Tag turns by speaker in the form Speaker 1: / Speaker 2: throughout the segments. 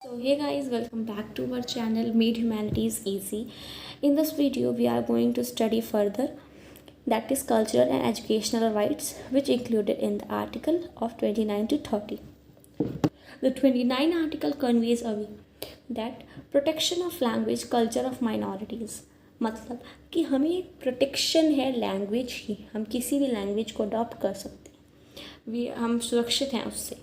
Speaker 1: So hey guys, welcome back to our channel Made Humanities Easy. In this video we are going to study further, that is cultural and educational rights, which included in the article of 29 to 30. The 29 article conveys a view that protection of language culture of minorities, मतलब कि हमें protection है language की, हम किसी भी language को adopt कर सकते हैं, हम सुरक्षित हैं उससे.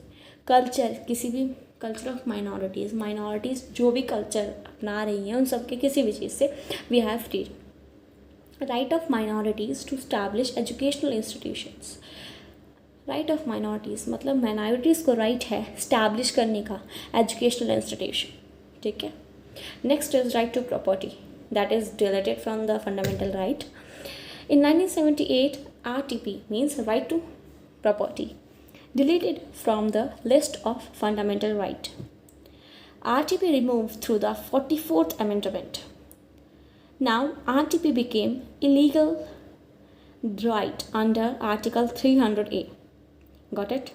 Speaker 1: कल्चर, किसी भी कल्चर ऑफ माइनॉरिटीज़ जो भी कल्चर अपना रही हैं उन सब के किसी भी चीज़ से we have free right of minorities to establish educational institutions. Right of minorities मतलब माइनॉरिटीज़ को राइट है स्टैब्लिश करने का एजुकेशनल इंस्टीट्यूशन. ठीक है. Next is right to property, that is deleted from the fundamental right. In 1978, RTP means right to property, deleted from the list of fundamental right. RTP removed through the 44th Amendment. Now RTP became illegal right under Article 300A. Got it?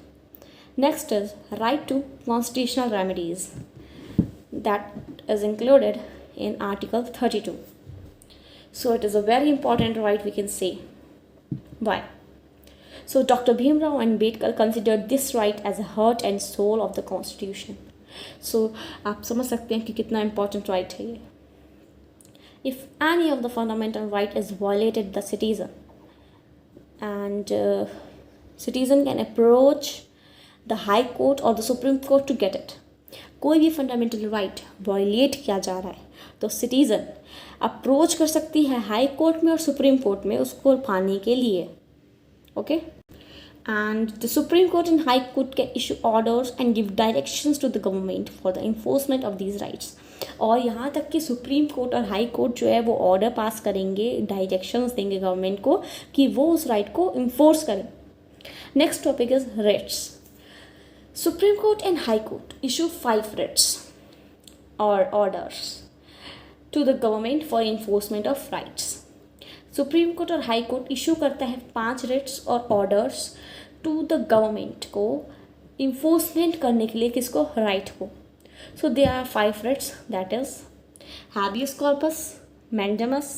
Speaker 1: Next is right to constitutional remedies, that is included in Article 32. So it is a very important right, we can say. Why? So Dr. Bhimrao Ambedkar considered this right as a heart and soul of the Constitution. So आप समझ सकते हैं कि कितना important right है ये. If any of the fundamental right is violated, the citizen and citizen can approach the High Court or the Supreme Court to get it. कोई भी फंडामेंटल राइट वायलेट किया जा रहा है तो सिटीज़न अप्रोच कर सकती है हाई कोर्ट में और सुप्रीम कोर्ट में उसको पाने के लिए. Okay. And the supreme court and high court can issue orders and give directions to the government for the enforcement of these rights. और यहाँ तक कि सुप्रीम कोर्ट और हाई कोर्ट जो है वो ऑर्डर पास करेंगे, डायरेक्शंस देंगे गवर्नमेंट को कि वो उस राइट को इन्फोर्स करें. Next topic is writs. Supreme Court and High Court issue 5 writs or orders to the government for enforcement of rights. Supreme Court और High Court issue करता है 5 writs और orders to the government को enforcement करने के लिए किसको, right को. So there are 5 writs, that is habeas corpus, mandamus,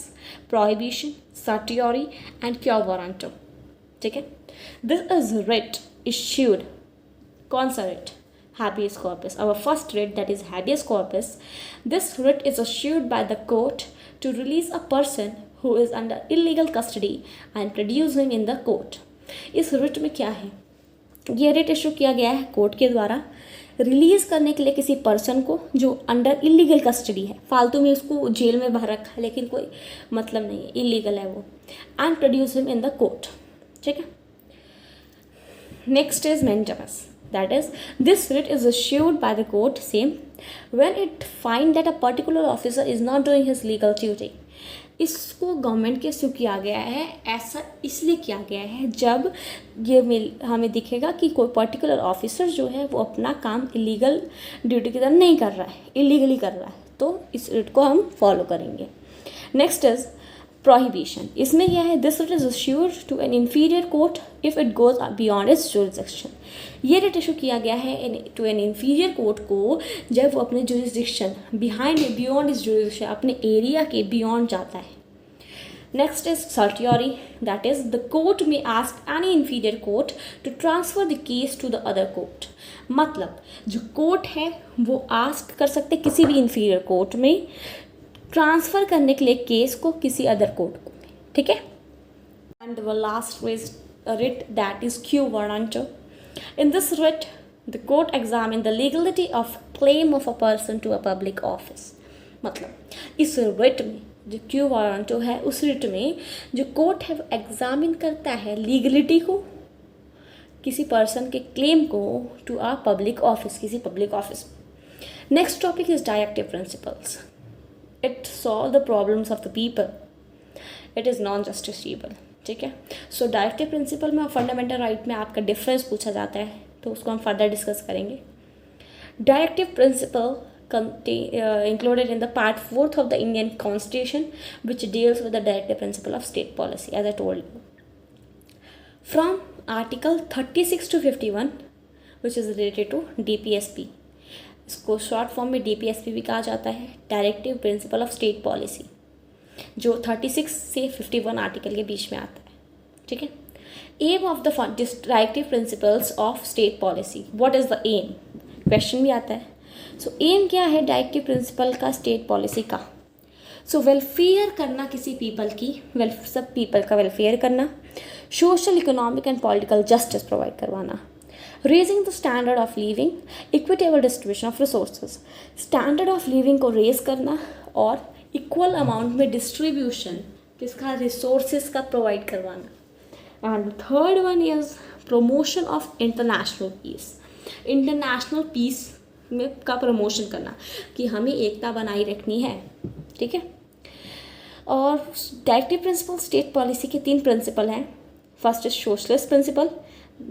Speaker 1: prohibition, certiorari and quo warranto. ठीक है. This is writ issued. कौन सा writ? Habeas corpus. Our first writ, that is habeas corpus. This writ is issued by the court to release a person who is under illegal custody and produce him in the court. इस writ में क्या है? ये writ issue किया गया है court के द्वारा रिलीज करने के लिए किसी पर्सन को जो अंडर इलीगल कस्टडी है, फालतू में उसको जेल में भर रखा है लेकिन कोई मतलब नहीं है, इलीगल है वो, and produce him in the court. ठीक है. Next is mandamus. That is, this writ is issued by the court, same, when it find that a particular officer is not doing his legal duty. इसको government के issue किया गया है, ऐसा इसलिए किया गया है जब ये हमें दिखेगा कि कोई पर्टिकुलर ऑफिसर जो है वो अपना काम इलीगल ड्यूटी की तरह नहीं कर रहा है, इलीगली कर रहा है, तो इस रिट को हम फॉलो करेंगे. Next is prohibition. इसमें क्या है? This writ is issued to an inferior court if it goes beyond its jurisdiction. ये रिट इशू किया गया है टू एन इंफीरियर कोर्ट को जब वो अपने जुरिसडिक्शन बियॉन्ड इस जुरिसडिक्शन अपने एरिया के बियॉन्ड जाता है. Next is certiorari, that is the court में ask any inferior court to transfer the case to the other court. मतलब जो कोर्ट है वो आस्क कर सकते किसी भी इंफीरियर कोर्ट में ट्रांसफ़र करने के लिए केस को किसी अदर कोर्ट को. ठीक है. And the last writ, that is quo warranto. In this writ, the court examine the legality of claim of a person to a public office. मतलब इस writ में जो क्यू वारंटो है उस writ में जो कोर्ट है वो एग्जामिन करता है लीगलिटी को, किसी पर्सन के क्लेम को टू आ पब्लिक ऑफिस, किसी public office. Next topic is directive principles. It solve the problems of the people. It is non justiciable. ठीक है. सो डायरेक्टिव प्रिंसिपल में और फंडामेंटल राइट में आपका डिफरेंस पूछा जाता है तो उसको हम फर्दर डिस्कस करेंगे. Directive principle included in the part 4th of the Indian Constitution, which deals with the directive principle of state policy, as I told you. From Article 36 to 51, which is related to DPSP, इसको short form में DPSP भी कहा जाता है, directive principle of state policy, जो 36 से 51 article के बीच में आता है, ठीक है। Aim of the directive principles of state policy, what is the aim, question भी आता है। सो एम क्या है डायरेक्टिव प्रिंसिपल का स्टेट पॉलिसी का? सो वेलफेयर करना किसी पीपल की, सब पीपल का वेलफेयर करना, social economic and political justice provide करवाना, raising the standard of living, equitable distribution of resources, standard of living को रेज करना और इक्वल अमाउंट में डिस्ट्रीब्यूशन किसका, रिसोर्सेज का प्रोवाइड करवाना। And third one is promotion of international peace, international peace में का प्रमोशन करना कि हमें एकता बनाई रखनी है, ठीक है। और डायरेक्टिव प्रिंसिपल स्टेट पॉलिसी के 3 प्रिंसिपल हैं। First is socialist principle,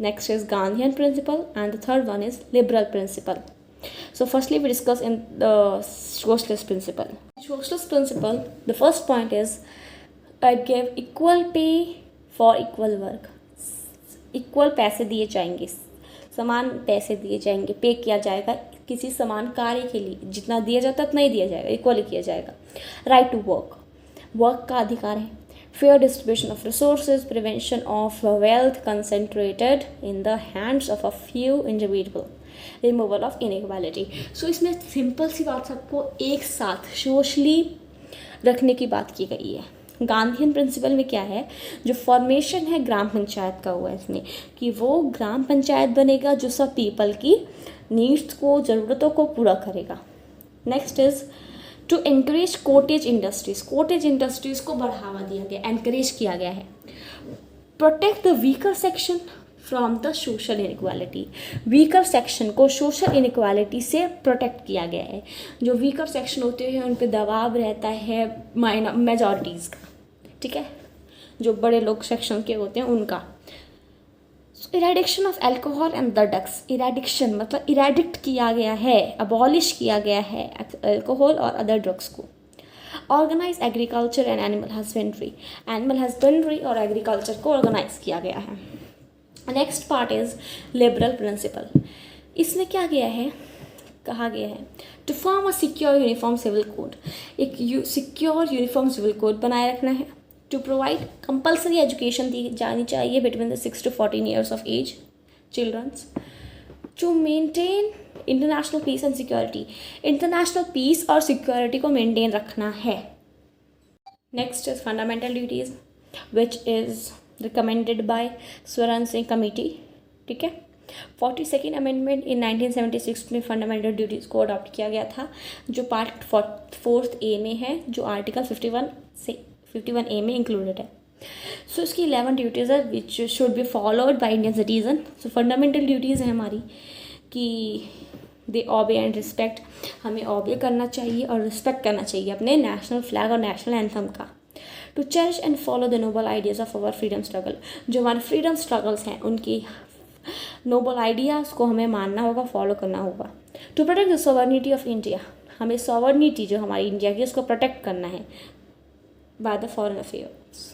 Speaker 1: next is Gandhian principle, and the third one is liberal principle. So firstly we discuss in the socialist principle. Socialist principle, the first point is I give equal pay for equal work. Equal पैसे दिए जाएंगे, समान पैसे दिए जाएंगे, पे किया जाएगा किसी समान कार्य के लिए, जितना दिया जाता है उतना ही दिया जाएगा, इक्वली किया जाएगा। राइट टू वर्क, वर्क का अधिकार है। Fair distribution of resources, prevention of wealth concentrated in the hands of a few individual, removal of inequality. So इसमें सिंपल सी बात सबको एक साथ सोशली रखने की बात की गई है। गांधीयन प्रिंसिपल में क्या है, जो फॉर्मेशन है ग्राम पंचायत का हुआ है इसमें, कि वो ग्राम पंचायत बनेगा जो सब पीपल की नीड्स को, ज़रूरतों को पूरा करेगा। Next is to encourage cottage industries, cottage industries को बढ़ावा दिया गया, एनकरेज किया गया है। Protect the weaker section from the social inequality, weaker section को सोशल इनइक्वालिटी से प्रोटेक्ट किया गया है। जो वीकर सेक्शन होते हैं उन पर दबाव रहता है मेजॉरिटीज़ का, ठीक है, जो बड़े लोग सेक्शन के होते हैं उनका। Eradication of alcohol and the drugs, eradication मतलब इरेडिक्ट किया गया है, अबॉलिश किया गया है एल्कोहल और अदर ड्रग्स को। Organise agriculture and animal husbandry, animal husbandry और एग्रीकल्चर को ऑर्गेनाइज किया गया है। Next part is liberal principle, इसमें क्या गया है, कहा गया है to form a secure uniform civil code, एक सिक्योर यूनिफॉर्म सिविल कोड बनाए रखना है। टू प्रोवाइड कंपल्सरी एजुकेशन दी जानी चाहिए between the 6 to 14 years of age childrens. To maintain international peace and security, international piece और सिक्योरिटी को maintain रखना है। Next is fundamental duties which is recommended by Swaran Singh committee, ठीक है। 42nd अमेंडमेंट इन 1976 में फंडामेंटल ड्यूटीज़ को adopt किया गया था, जो पार्ट 4th A में है, जो आर्टिकल 51A में इंक्लूडेड है। सो इसकी 11 ड्यूटीज़ है which should be followed by Indian citizen. So fundamental duties है हमारी कि दे ऑबे एंड रिस्पेक्ट, हमें ऑबे करना चाहिए और रिस्पेक्ट करना चाहिए अपने नेशनल फ्लैग और नेशनल एंथम का। To cherish and follow the noble ideas of our freedom struggle, जो हमारे फ्रीडम स्ट्रगल्स हैं उनकी नोबल आइडियाज़ को हमें मानना होगा, फॉलो करना होगा। To protect the sovereignty of India, हमें सॉवरनिटी जो हमारी इंडिया की उसको प्रोटेक्ट करना है by the foreign affairs.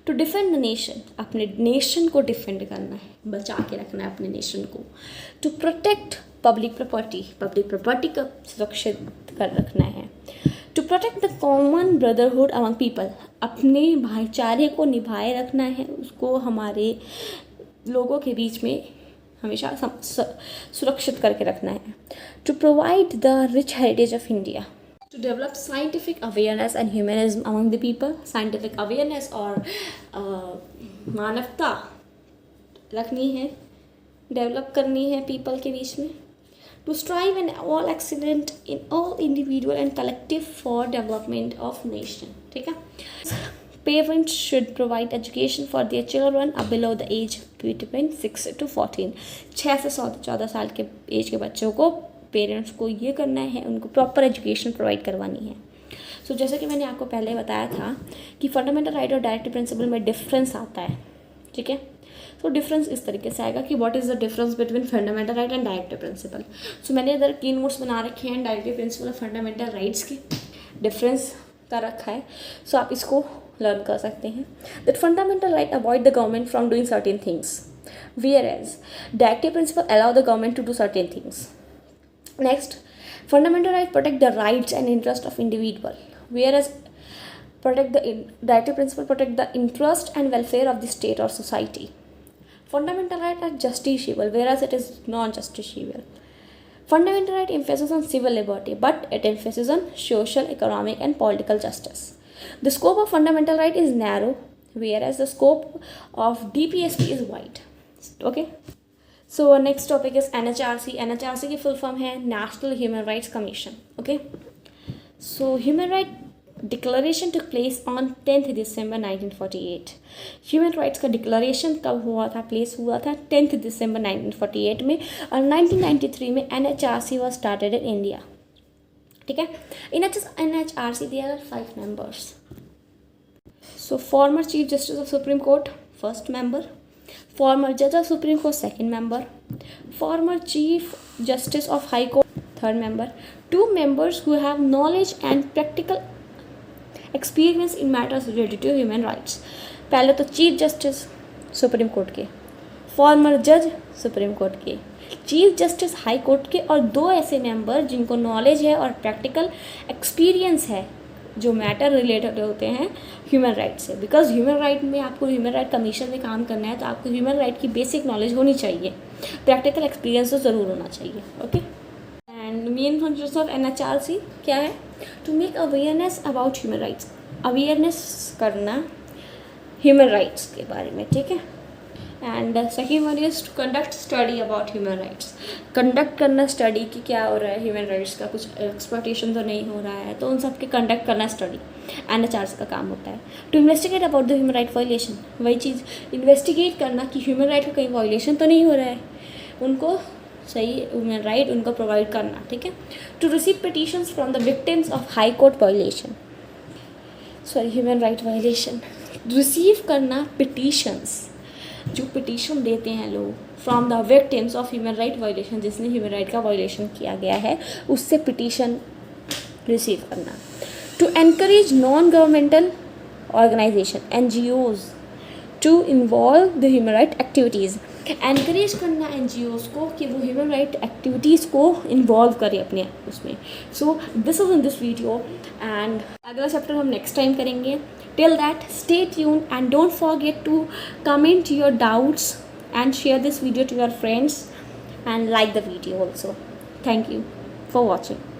Speaker 1: To defend the nation, अपने नेशन को डिफेंड करना है, बचा के रखना है अपने नेशन को। टू प्रोटेक्ट पब्लिक प्रॉपर्टी को सुरक्षित कर रखना है। To protect the common brotherhood among people, अपने भाईचारे को निभाए रखना है, उसको हमारे लोगों के बीच में हमेशा सुरक्षित करके रखना है। To provide the rich heritage of India, to develop scientific awareness and humanism among the people, scientific awareness और मानवता रखनी है, डेवलप करनी है पीपल के बीच में। to strive and all excellent in all individual and collective for development of nation, ठीक है। Parents should provide education for their children below the age between 6 to 14, 6 से 14 साल के एज के बच्चों को पेरेंट्स को ये करना है, उनको प्रॉपर एजुकेशन प्रोवाइड करवानी है। सो जैसे कि मैंने आपको पहले बताया था कि फंडामेंटल राइट और डायरेक्टिव प्रिंसिपल में डिफरेंस आता है, ठीक है। सो डिफरेंस इस तरीके से आएगा कि what is the difference between fundamental right and directive principle. So मैंने इधर 3 नोट्स बना रखे हैं डायरेक्टिव प्रिंसिपल और फंडामेंटल राइट्स के, डिफरेंस का रखा है। सो आप इसको लर्न कर सकते हैं। That fundamental right avoid the government from doing certain things, whereas directive principle allow the government to do certain things, Next, fundamental right protect the rights and interest of individual, whereas protect the directive principle protect the interest and welfare of the state or society. Fundamental right are justiciable, whereas it is non-justiciable. Fundamental right emphasis on civil liberty, but it emphasizes on social, economic, and political justice. The scope of fundamental right is narrow, whereas the scope of DPSP is wide. Okay. So our next topic is NHRC. NHRC की full form है National Human Rights Commission. Okay. So Human Rights declaration took place on 10th December 1948. Human rights का declaration कब हुआ था, place हुआ था 10th December 1948 में, और 1993 में NHRC was started in India. ठीक है. In NHRC there are 5 members. So former Chief Justice of Supreme Court, first member. Former Judge of Supreme Court, second member. Former Chief Justice of High Court, third member. 2 members who have knowledge and practical experience in matters related to human rights. पहले तो chief justice supreme court के, former जज supreme court के, chief justice high court के, और 2 ऐसे member जिनको knowledge है और प्रैक्टिकल एक्सपीरियंस है जो मैटर रिलेटेड होते हैं ह्यूमन राइट से. बिकॉज ह्यूमन राइट में आपको ह्यूमन राइट कमीशन में काम करना है तो आपको ह्यूमन राइट की बेसिक नॉलेज होनी चाहिए, प्रैक्टिकल एक्सपीरियंस तो ज़रूर होना चाहिए. Okay. And main functions of NHRC क्या है? To make awareness about human rights, awareness करना ह्यूमन राइट्स के बारे में. ठीक है. And second one is to conduct study about human rights, conduct करना स्टडी कि क्या हो रहा है ह्यूमन राइट्स का, कुछ एक्सप्लॉयटेशन तो नहीं हो रहा है, तो उन सब के कंडक्ट करना स्टडी NHRC का काम होता है. To investigate about the human right violation, वही चीज़ इन्वेस्टिगेट करना कि ह्यूमन राइट का कहीं वायलेशन तो नहीं हो रहा है, उनको सही ह्यूमन राइट उनको प्रोवाइड करना. ठीक है. To receive petitions from the victims of high court violation, sorry human right violation, receive करना पिटिशंस, जो पिटिशन देते हैं लोग from the victims of human right violation, जिसने ह्यूमन राइट का वायलेशन किया गया है उससे पिटिशन रिसीव करना. To encourage non governmental organisation NGOs to involve the human right activities, encourage करना NGOs को कि वो ह्यूमन राइट एक्टिविटीज़ को इन्वॉल्व करें अपने उसमें. So this is in this video and अगला चैप्टर हम नेक्स्ट टाइम करेंगे. Till that stay tune and don't forget to comment your doubts and share this video to your friends and like the video also. Thank you for watching.